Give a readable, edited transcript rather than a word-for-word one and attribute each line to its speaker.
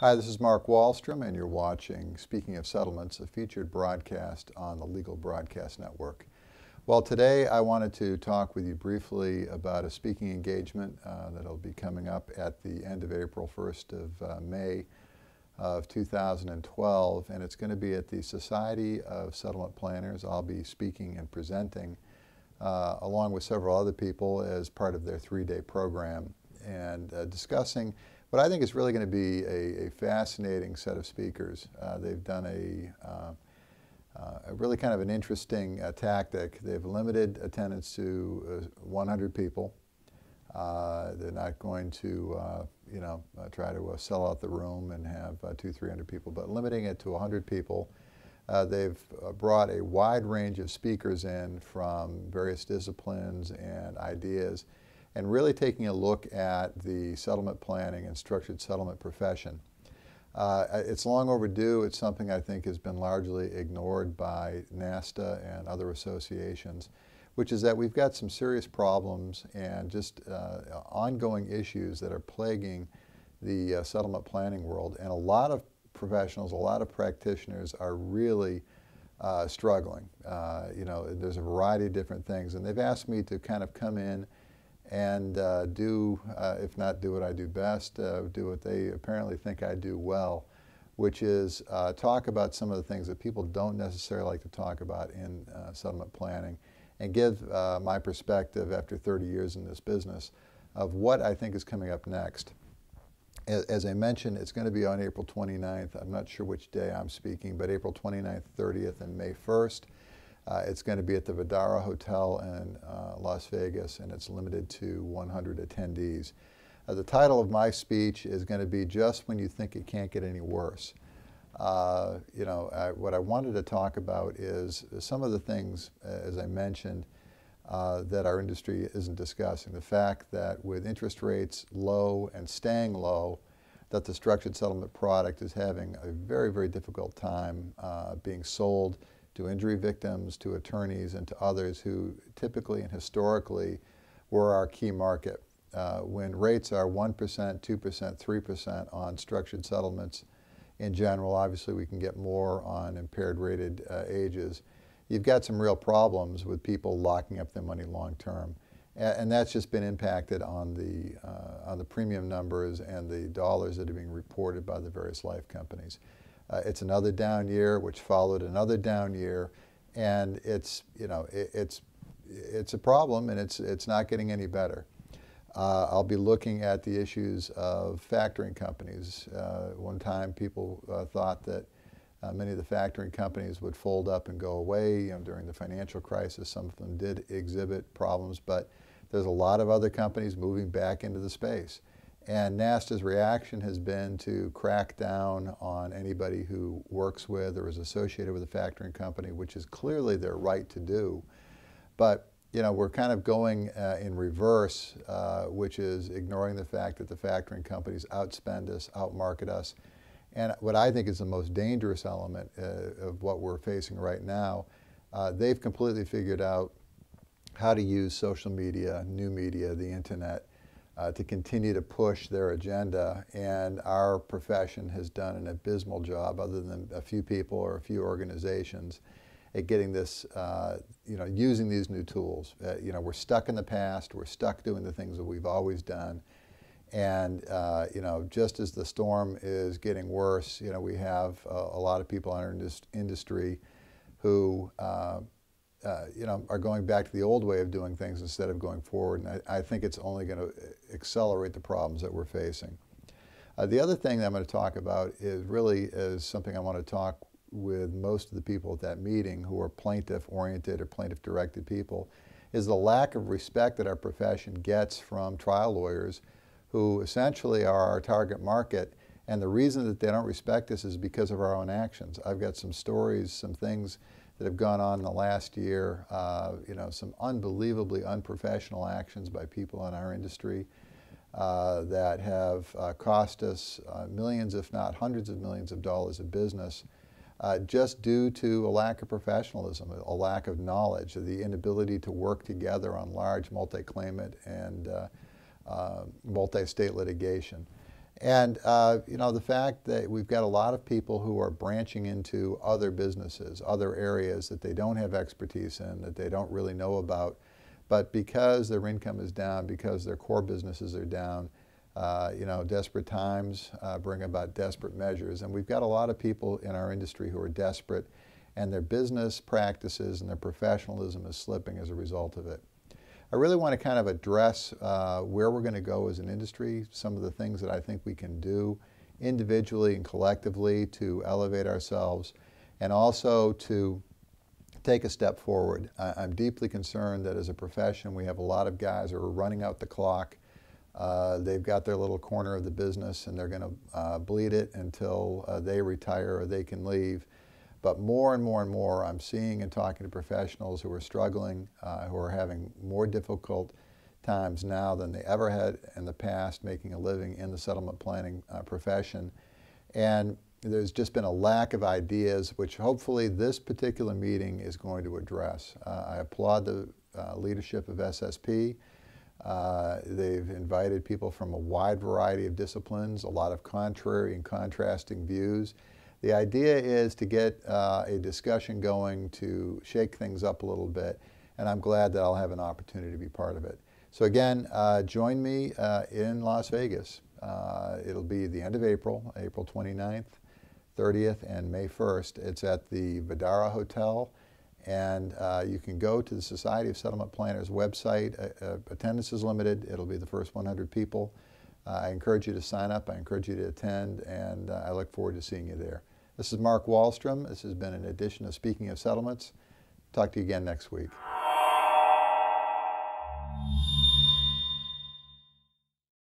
Speaker 1: Hi, this is Mark Wahlstrom, and you're watching Speaking of Settlements, a featured broadcast on the Legal Broadcast Network. Well, today I wanted to talk with you briefly about a speaking engagement that'll be coming up at the end of April, 1st of May of 2012, and it's going to be at the Society of Settlement Planners. I'll be speaking and presenting along with several other people as part of their three-day program and discussing what I think is really going to be a fascinating set of speakers. They've done a really kind of an interesting tactic. They've limited attendance to 100 people. They're not going to, try to sell out the room and have 200-300 people, but limiting it to 100 people. They've brought a wide range of speakers in from various disciplines and ideas, and really taking a look at the settlement planning and structured settlement profession. It's long overdue. It's something I think has been largely ignored by NASTA and other associations, which is that we've got some serious problems and just ongoing issues that are plaguing the settlement planning world. And a lot of professionals, a lot of practitioners are really struggling. There's a variety of different things, and they've asked me to kind of come in and do, if not do what I do best, do what they apparently think I do well, which is talk about some of the things that people don't necessarily like to talk about in settlement planning, and give my perspective after 30 years in this business of what I think is coming up next. As I mentioned, it's going to be on April 29th. I'm not sure which day I'm speaking, but April 29th, 30th, and May 1st. It's going to be at the Vdara Hotel in Las Vegas, and it's limited to 100 attendees. The title of my speech is going to be Just When You Think It Can't Get Any Worse. What I wanted to talk about is some of the things, as I mentioned, that our industry isn't discussing. The fact that with interest rates low and staying low, that the structured settlement product is having a very, very difficult time being sold to injury victims, to attorneys, and to others who typically and historically were our key market. When rates are 1%, 2%, 3% on structured settlements in general, obviously we can get more on impaired rated ages, you've got some real problems with people locking up their money long term. And that's just been impacted on the premium numbers and the dollars that are being reported by the various life companies. It's another down year, which followed another down year, and it's a problem, and it's not getting any better. I'll be looking at the issues of factoring companies. One time, people thought that many of the factoring companies would fold up and go away. During the financial crisis, some of them did exhibit problems, but there's a lot of other companies moving back into the space. And NASTA's reaction has been to crack down on anybody who works with or is associated with a factoring company, which is clearly their right to do. But we're kind of going in reverse, which is ignoring the fact that the factoring companies outspend us, outmarket us. And what I think is the most dangerous element of what we're facing right now, they've completely figured out how to use social media, new media, the internet, to continue to push their agenda, and our profession has done an abysmal job, other than a few people or a few organizations, at getting this, using these new tools. We're stuck in the past, we're stuck doing the things that we've always done, and just as the storm is getting worse, we have a lot of people in our industry who are going back to the old way of doing things instead of going forward. And I think it's only going to accelerate the problems that we're facing. The other thing that I'm going to talk about is something I want to talk with most of the people at that meeting who are plaintiff-oriented or plaintiff-directed people, is the lack of respect that our profession gets from trial lawyers who essentially are our target market. And the reason that they don't respect us is because of our own actions. I've got some stories, some things that have gone on in the last year, some unbelievably unprofessional actions by people in our industry that have cost us millions, if not hundreds of millions of dollars of business, just due to a lack of professionalism, a lack of knowledge, the inability to work together on large multi-claimant and multi-state litigation. And you know, the fact that we've got a lot of people who are branching into other businesses, other areas that they don't have expertise in, that they don't really know about, but because their income is down, because their core businesses are down, you know, desperate times bring about desperate measures. And we've got a lot of people in our industry who are desperate, and their business practices and their professionalism is slipping as a result of it. I really want to kind of address where we're going to go as an industry, some of the things that I think we can do individually and collectively to elevate ourselves, and also to take a step forward. I'm deeply concerned that as a profession we have a lot of guys who are running out the clock. They've got their little corner of the business and they're going to bleed it until they retire or they can leave. But more and more and more, I'm seeing and talking to professionals who are struggling, who are having more difficult times now than they ever had in the past making a living in the settlement planning profession. And there's just been a lack of ideas, which hopefully this particular meeting is going to address. I applaud the leadership of SSP. They've invited people from a wide variety of disciplines, a lot of contrary and contrasting views. The idea is to get a discussion going to shake things up a little bit, and I'm glad that I'll have an opportunity to be part of it. So again, join me in Las Vegas. It'll be the end of April, April 29th, 30th, and May 1st. It's at the Vidara Hotel, and you can go to the Society of Settlement Planners website. Attendance is limited. It'll be the first 100 people. I encourage you to sign up. I encourage you to attend, and I look forward to seeing you there. This is Mark Wahlstrom. This has been an edition of Speaking of Settlements. Talk to you again next week.